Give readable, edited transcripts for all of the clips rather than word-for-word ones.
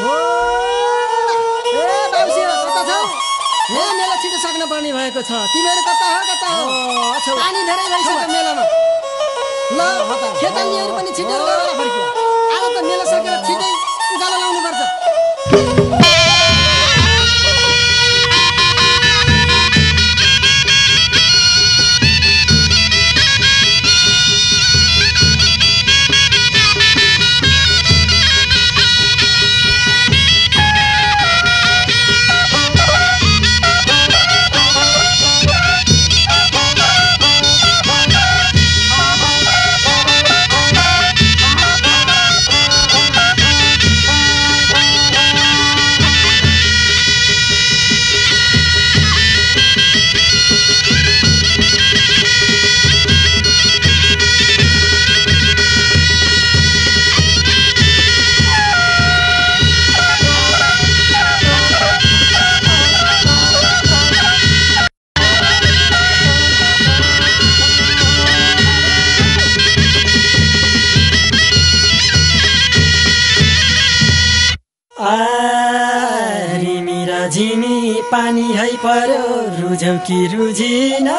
हो ए बाबुसी कता छौ हे मेला छिटो सक्न पर्ने भएको छ तिमीहरु कता हो पानी धेरै भइसक्यो मेलामा ल खेतालीहरु पनि छिटो गरेर फर्कियो आज त मेला सकेर छिटै उकालो लाउनु पर्छ पानी है पर्यो रुझौ कि रुझिनौ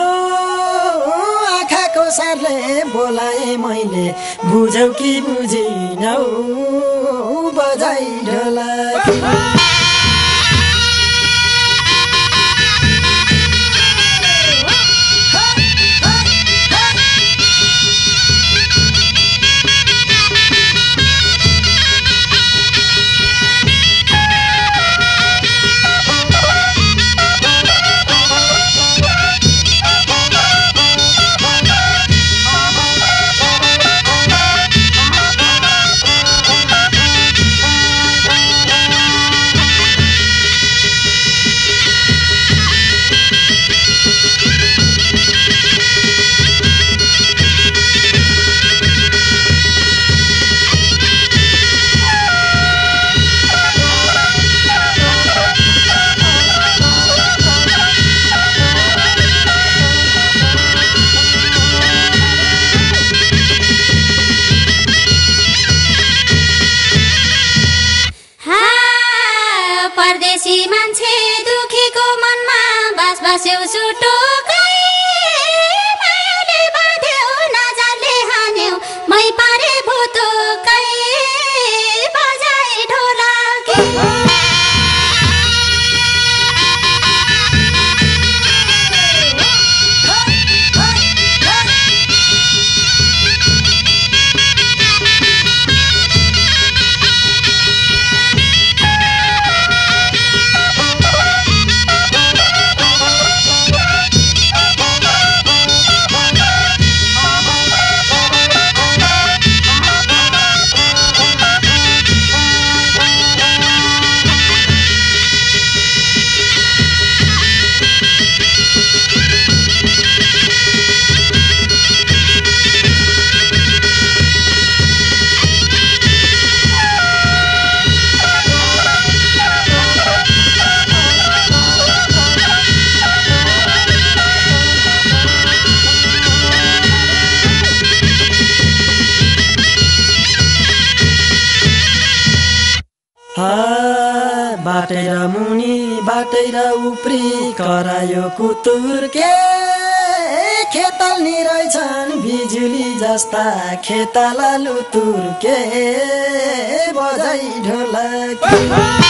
आँखाको सारले बोलाए मैले बुझौ कि बुझिनौ बजाई ढोलकी बाटेर मुनि बाटेर उपरी करायो कुतुर के खेताल्नी रहेछन् बिजुली जस्ता खेताला लुतुर के बजाई ढोलकी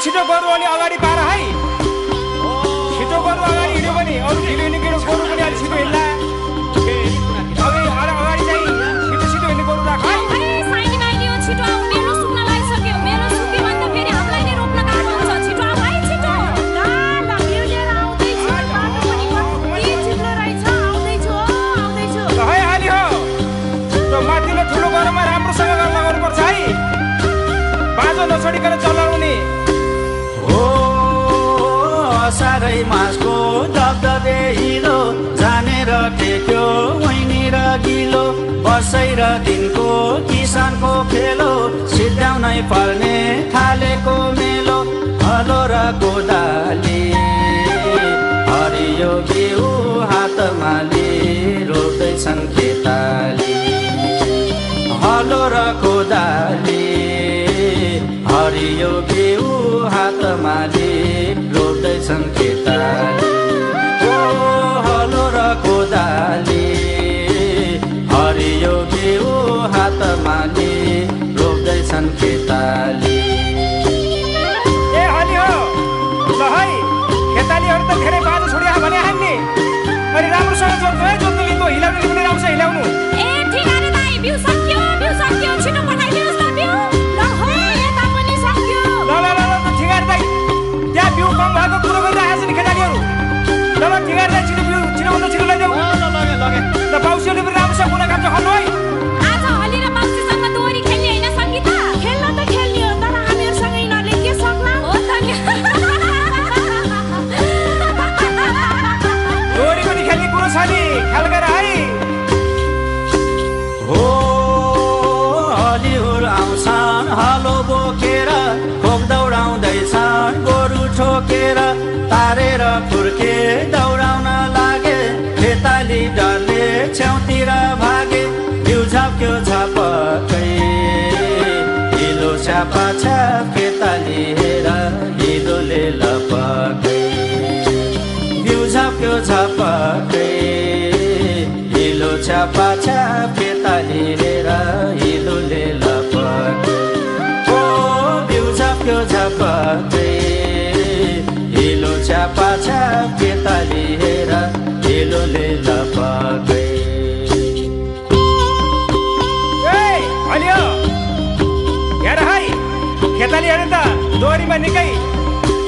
छिटो गर्नु अलि अगाडि पार है छिटो गर्नु अगाडि हिँड्यो भने अरु ढिलो हिँड्ने केटो गर्नु पनि अलि छिटो हिँड्ला अगाडि चाहिँ छिटो हिँड्ने गर्नु राख है अरे साइनी भाइ यो छिटो आउ मेरो सुक्न लागिसक्यो मेरो सुक्यो भने त फेरि हामीलाई नै रोक्न गाह्रो हुन्छ छिटो आउ है छिटो असारै मासको दबदबे हिलो जानेर टेक्यो वैनी र गिलो वर्षै र दिनको किसानको खेलो सिद्ध्याउनै पर्ने थालेको मेलो हलो र कोदाली हरियो बिउ हातमा लिई रोप्दैछन् खेताली हलो र कोदाली हरियो बिउ हातमा लिई रोप्दैछन् खेताली ओ हलो र कोदाली हरियो बिउ हातमा लिई रोप्दैछन् खेताली ए हली हो ल है खेतालीहरु त धेरै बाटो छोडिया भने हामी अनि राम्रोसँग जोड्नु है जोड्नु लिनु हिलाउनु पनि राम्रोसँग हिलाउनु ए ठीक अरे दाइ बिउ सक्यो छिटो पठाइदिनुस् न बिउ ल हो यता पनि सक्यो ल ठीक अरे दाइ त्यहाँ बिउ कम भएको कुरो गरिरहेको छ नि खेतालीहरु ल ठीक अरे दाइ छिटो बिउ छिटो लैजाऊ लगे ल बाउसीले पनि राम्रोसँग कुना काट्छ खन्नु है आज हली र बाउसीसँग दोरी खेल्ने हैन सङ्गीता खेल्न त खेल्ने हो तर हामीहरुसँग यिनीहरुले के सक्ला हो त नि दोरी पनि खेल्ने कुरो छ नि ख्याल गर है हो हलिहुर आउँछन् हलो बोकेर खोप दौडाउँदैछन् गोरु ठोकेर तारेर फुर्के दौडाउन लागे खेताली डरले छेउतिर भागे बिउ झप्क्यो झपकै हिलो छ्यापा छ्याप खेताली हेर हिलोले लपकै बिउ झप्क्यो झपकै हिलो छ्यापा छ्याप खेताली हेर हिलोले लपकै ओ बिउ झप्क्यो झपकै हिलो छ्यापा छ्याप खेताली हेर हिलोले लपकै ए हलियो हेर है खेतालीहरु त दोरीमा निकै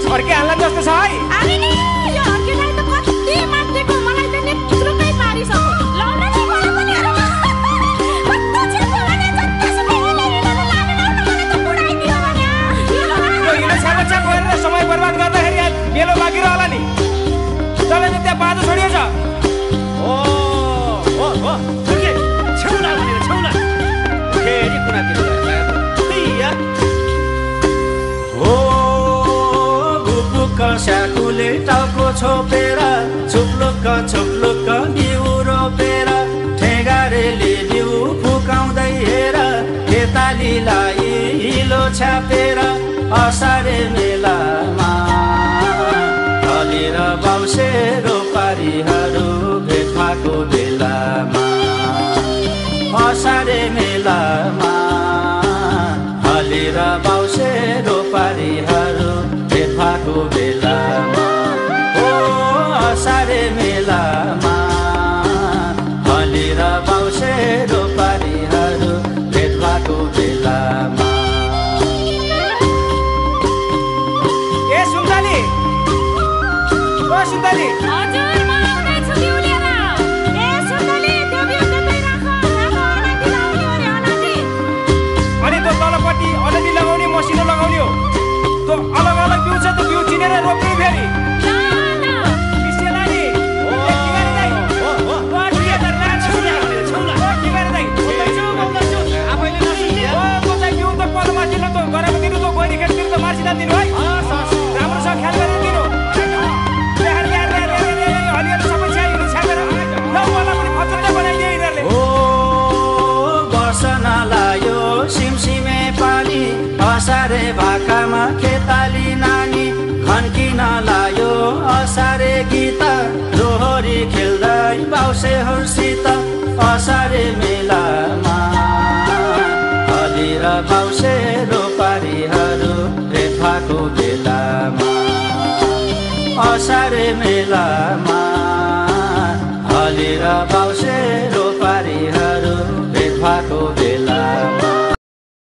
छर्के हाल्ला जस्तो छ है अरे नि यो हर्केलाई त कति मात्रेको मलाई त नेत्रुकै पारिसक्यो लाउन नि मलाई पनि अरे कस्तो छिर्को भने जत्तासुकै हिलेर लाग्न मलाई त बुढाइदियो भने यो हिलो छापा गरेर समय बर्बाद गर्दाखेरि मेलो बाँकी रहला नि तपाईले त्यहाँ बाटो छोडिएछ हो के छेउला भनेर छेउला फेरि कुनातिर गयो हो बुबुक स्याकुले टाउको छोपेर छुप्लुक्क बिउ रोपेर ठेगारेले बिउ फुकाउँदै हेर खेतालीलाई हिलो छ्यापेर असारे मेलामा हली र बाउसे रोपारीहरू भेट भएको बेलामा असारे मेलामा हली र बाउसे रोपारीहरू भेट भएको बेलामा ओ असारे मेलामा हली र बाउसे रोपारीहरू भेट भएको बेलामा ए सुन्दाली ओ सुन्दाली हजुर म आउँदैछु बिउ लिएर ए सुन्दली त्यो बिउ त्यतै राख अनादी लाउने हो रे अनादी अनि त्यो तलपट्टि अनादी लगाउने मसिनो लगाउने हो त्यो अलग अलग बिउ छ त्यो बिउ चिनेर रोप्ने फेरि ल पिसेला नि ओ के गरे दाइ हो के त छौला के गरे दाइ बोल्दैछु आफैले नसुन्ने ओ कोचाइ बिउ त पदमा दिनु त गरेर दिनु त गोरी खेततिर त मार्सिदा दिनु है राम्रोसँग ख्याल गरेर दिनु हलिहरू सबै छ्याइहरू छ्यापेर लौवाला पनि फचुन्दै बनाइदिए यिनीहरूले ओ वर्षन लायो सिमसिमे पानी असारे भाकामा खेताली नानी खन्किन लायो असारे गीत दोहोरी खेल्दै बाउसेहरूसित असारे मेलामा हली र बाउसे रोपारीहरू भेट भएको बेलामा असारे मेलामा हली र